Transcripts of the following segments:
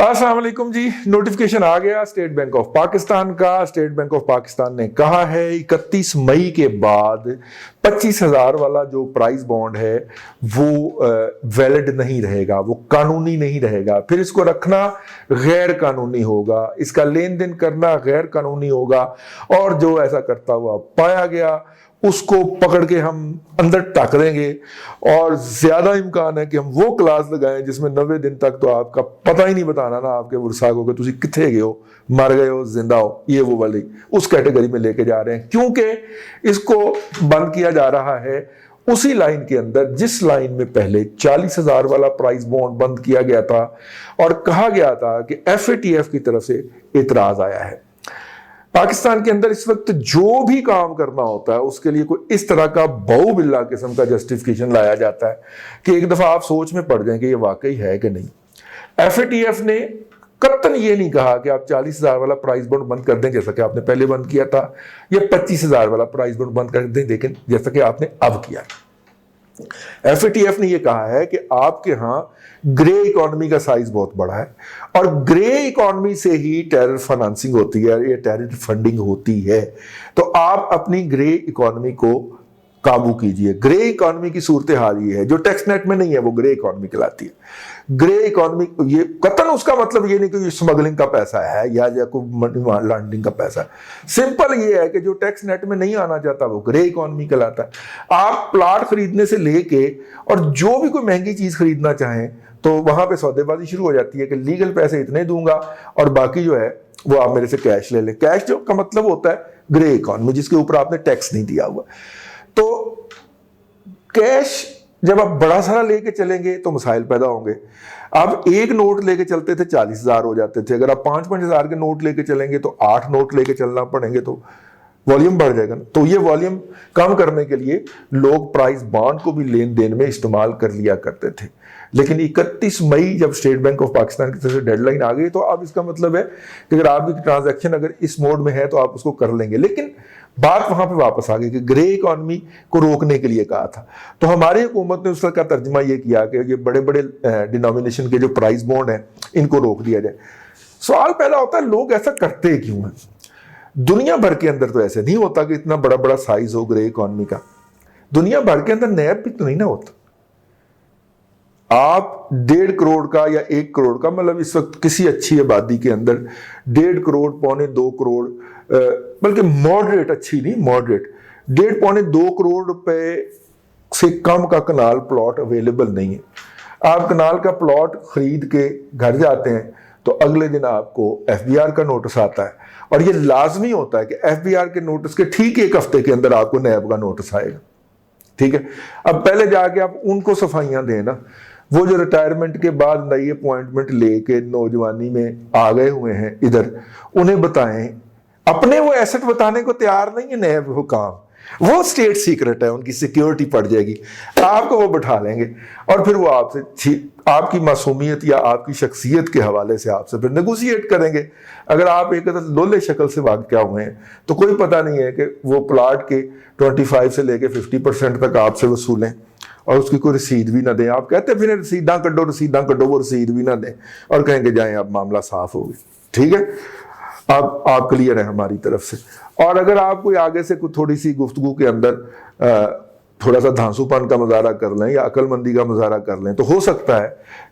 अस्सलाम वालेकुम जी। नोटिफिकेशन आ गया स्टेट बैंक ऑफ पाकिस्तान का। स्टेट बैंक ऑफ पाकिस्तान ने कहा है 31 मई के बाद 25,000 वाला जो प्राइस बॉन्ड है वो वैलिड नहीं रहेगा, वो कानूनी नहीं रहेगा। फिर इसको रखना गैर कानूनी होगा, इसका लेन देन करना गैर कानूनी होगा, और जो ऐसा करता हुआ पाया गया उसको पकड़ के हम अंदर टाक देंगे। और ज्यादा इम्कान है कि हम वो क्लास लगाएं जिसमें 90 दिन तक तो आपका पता ही नहीं बताना ना आपके वुरसा को कि तुसी किथे गए हो, मर गए हो, जिंदा हो। ये वो वाली उस कैटेगरी में लेके जा रहे हैं, क्योंकि इसको बंद किया जा रहा है उसी लाइन के अंदर जिस लाइन में पहले 40,000 वाला प्राइस बॉन्ड बंद किया गया था और कहा गया था कि FATF की तरफ से इतराज आया है। पाकिस्तान के अंदर इस वक्त जो भी काम करना होता है उसके लिए कोई इस तरह का बहु बिल्ला किस्म का जस्टिफिकेशन लाया जाता है कि एक दफा आप सोच में पड़ जाएं कि ये वाकई है कि नहीं। FATF ने कतन ये नहीं कहा कि आप 40,000 वाला प्राइस बॉन्ड बंद कर दें जैसा कि आपने पहले बंद किया था, या 25,000 वाला प्राइस बॉन्ड बंद कर दें लेकिन जैसा कि आपने अब किया। FATF ने यह कहा है कि आपके यहां ग्रे इकोनॉमी का साइज बहुत बड़ा है और ग्रे इकोनॉमी से ही टेरर फाइनेंसिंग होती है, ये टेरर फंडिंग होती है। तो आप अपनी ग्रे इकोनॉमी को काबू कीजिए। ग्रे इकोनॉमी की सूरत हाल ये है, जो टैक्स नेट में नहीं है वो ग्रे इकोनॉमी कहलाती है। ग्रे इकोनॉमी ये कतन उसका मतलब ये नहीं कि स्मगलिंग का पैसा है या कोई मनी लॉन्ड्रिंग का पैसा है। सिंपल ये है कि जो टैक्स नेट में नहीं आना चाहता वो ग्रे इकोनॉमी कहलाता है। आप प्लाट खरीदने से लेके और जो भी कोई महंगी चीज खरीदना चाहें तो वहां पे सौदेबाजी शुरू हो जाती है कि लीगल पैसे इतने दूंगा और बाकी जो है वो आप मेरे से कैश ले लें। कैश जो का मतलब होता है ग्रे इकोनॉमी, जिसके ऊपर आपने टैक्स नहीं दिया हुआ। तो कैश जब आप बड़ा सारा लेके चलेंगे तो मसाइल पैदा होंगे। आप एक नोट लेके चलते थे 40,000 हो जाते थे, अगर आप 5-5 हज़ार के नोट लेके चलेंगे तो 8 नोट लेके चलना पड़ेंगे, तो वॉल्यूम बढ़ जाएगा ना। तो ये वॉल्यूम कम करने के लिए लोग प्राइस बॉन्ड को भी लेन देन में इस्तेमाल कर लिया करते थे। लेकिन 31 मई जब स्टेट बैंक ऑफ पाकिस्तान की तरफ से डेडलाइन आ गई तो अब इसका मतलब है कि अगर आपकी ट्रांजैक्शन अगर इस मोड में है तो आप उसको कर लेंगे। लेकिन बात वहां पे वापस आ गई कि ग्रे इकोनॉमी को रोकने के लिए कहा था। तो हमारी हुकूमत ने उसका तर्जुमा ये किया कि ये बड़े बड़े डिनोमिनेशन के जो प्राइस बॉन्ड हैं इनको रोक दिया जाए। सवाल पैदा होता है लोग ऐसा करते क्यों हैं? दुनिया भर के अंदर तो ऐसे नहीं होता कि इतना बड़ा बड़ा साइज हो ग्रे इकोनॉमी का। दुनिया भर के अंदर नैब भी तो नहीं ना होता। आप 1.5 करोड़ का या 1 करोड़ का, मतलब इस वक्त किसी अच्छी आबादी के अंदर 1.5 करोड़, 1.25-2 करोड़, बल्कि मॉडरेट, अच्छी नहीं मॉडरेट, 1.5-2 करोड़ रुपए से कम का कनाल प्लॉट अवेलेबल नहीं है। आप कनाल का प्लॉट खरीद के घर जाते हैं तो अगले दिन आपको FBR का नोटिस आता है, और ये लाजमी होता है कि FBR के नोटिस के ठीक 1 हफ्ते के अंदर आपको नैब का नोटिस आएगा। ठीक है, अब पहले जाके आप उनको सफाइयां दें ना, वो जो रिटायरमेंट के बाद नई अपॉइंटमेंट लेके नौजवानी में आ गए हुए हैं इधर, उन्हें बताएं। अपने वो एसेट बताने को तैयार नहीं है नैब हुकाम, वो स्टेट सीक्रेट है, उनकी सिक्योरिटी पड़ जाएगी। आपको वो बैठा लेंगे और फिर वो आपसे आपकी मासूमियत या आपकी शख्सियत के हवाले से आपसे फिर नेगोशिएट करेंगे। अगर आप एक लोले शक्ल से वाक़या हुए हैं तो कोई पता नहीं है कि वो प्लाट के 25 से लेके 50% तक आपसे वसूलें और उसकी कोई रसीद भी ना दें। आप कहते फिर रसीदा कड्डो, वो रसीद भी ना दें और कहेंगे जाएं अब मामला साफ हो गया। ठीक है, आप क्लियर है हमारी तरफ से। और अगर आप कोई आगे से कुछ थोड़ी सी गुफ्तगू के अंदर थोड़ा सा धांसूपन का मुजाहरा कर लें या अक्लमंदी का मुजाहरा कर लें तो हो सकता है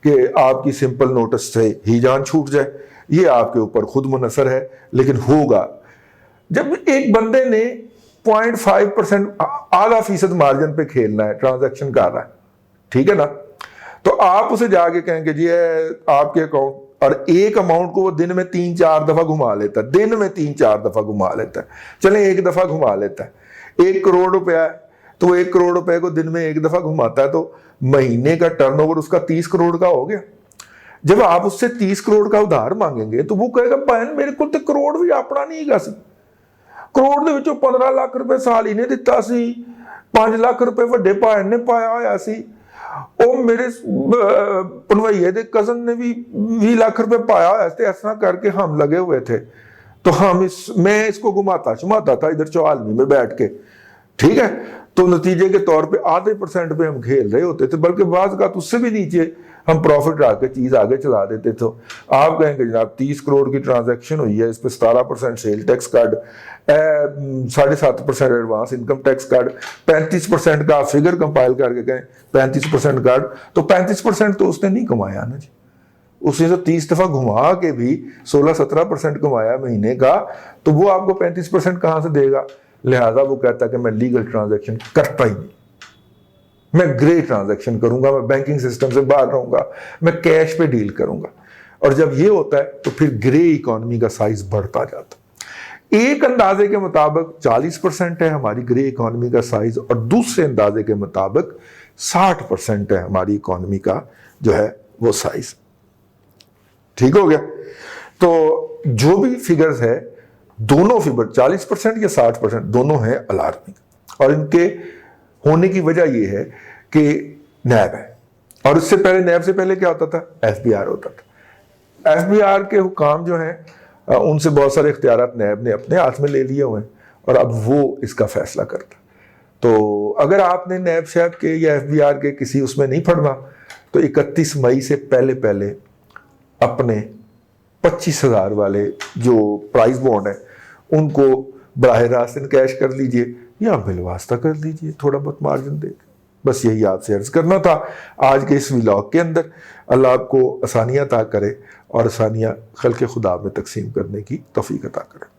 कि आपकी सिंपल नोटिस से ही जान छूट जाए। ये आपके ऊपर खुद मुनसर है, लेकिन होगा जब एक बंदे ने 0.5% आधा फीसद मार्जिन पे खेलना है, ट्रांजैक्शन कर रहा है, ठीक है ना, तो आप उसे जाके कहेंगे जी आपके अकाउंट, और एक अमाउंट को वो दिन में 3-4 दफा घुमा लेता है, दिन में 3-4 दफा घुमा लेता है। चले 1 दफा घुमा लेता है, 1 करोड़ रुपया है तो 1 करोड़ रुपए को दिन में 1 दफा घुमाता है तो महीने का टर्नओवर उसका 30 करोड़ का हो गया। जब आप उससे 30 करोड़ का उधार मांगेंगे तो वो कहेगा भैन मेरे को तो करोड़ भी अपना नहीं है, करोड़ ਦੇ ਵਿੱਚੋਂ 15 ਲੱਖ रुपए साल ही ने दिता सी, 5 ਲੱਖ रुपए ਵੱਡੇ ਭਾਣ ਨੇ ਪਾਇਆ ਹੋਇਆ ਸੀ, ਉਹ ਮੇਰੇ पनवैये ਦੇ कजन ने भी 20 लाख रुपए पाया होया ਸੀ, इस तरह करके हम लगे हुए थे। तो मैं इसको घुमाता था इधर चौहालवी में बैठ के। ठीक है, تو نتیجے کے طور پہ آدھے % پہ ہم کھیل رہے ہوتے تھے، بلکہ بعض کا اس سے بھی نیچے ہم پروفٹ آ کے چیز آگے چلا دیتے تھے. آپ کہیں کہ جناب 30 کروڑ کی ٹرانزیکشن ہوئی ہے، اس پہ 17% سیل ٹیکس کاٹ، 7.5% ایڈوانس انکم ٹیکس کاٹ، 35% کا فگر کمپائل کر کے کہیں 35% کاٹ، تو 35% تو اس نے نہیں کمایا نا جی. اس نے تو 30 دفعہ گھما کے بھی 16-17% کمایا مہینے کا، تو وہ آپ کو 35% کہاں سے دے گا؟ لہٰذا وہ کہتا ہے کہ میں لیگل ٹرانزیکشن کرتا ہی نہیں، میں گرے ٹرانزیکشن کروں گا، میں بینکنگ سسٹم سے باہر رہوں گا، میں کیش پہ ڈیل کروں گا. اور جب یہ ہوتا ہے تو پھر گرے اکانومی کا سائز بڑھتا جاتا. ایک اندازے کے مطابق 40% ہے ہماری گرے اکانومی کا سائز، اور دوسرے اندازے کے مطابق 60% ہے ہماری اکانومی کا جو ہے وہ سائز. ٹھیک ہو گیا؟ تو جو بھی فگرز ہے، دونوں فگر 40% یا 60% دونوں ہیں الارمنگ، اور ان کے ہونے کی وجہ یہ ہے کہ نیب ہے. اور اس سے پہلے نیب سے پہلے کیا ہوتا تھا؟ FBR ہوتا تھا. FBR کے حکام جو ہیں ان سے بہت سارے اختیارات نیب نے اپنے ہاتھ میں لے لیے ہوئے ہیں، اور اب وہ اس کا فیصلہ کرتا. تو اگر آپ نے نیب شیب کے یا FBR کے کسی اس میں نہیں پڑھنا، تو 31 مئی سے پہلے اپنے 25,000 والے جو پرائز بانڈ ہیں ان کو براہ راست کیش کر لیجئے یا بالواسطہ کر لیجئے تھوڑا بہت مارجن دے کے. بس یہی آپ سے عرض کرنا تھا آج کے اس ولاگ کے اندر. اللہ آپ کو آسانیاں عطا کرے اور آسانیاں خلق خدا میں تقسیم کرنے کی توفیق عطا کرے.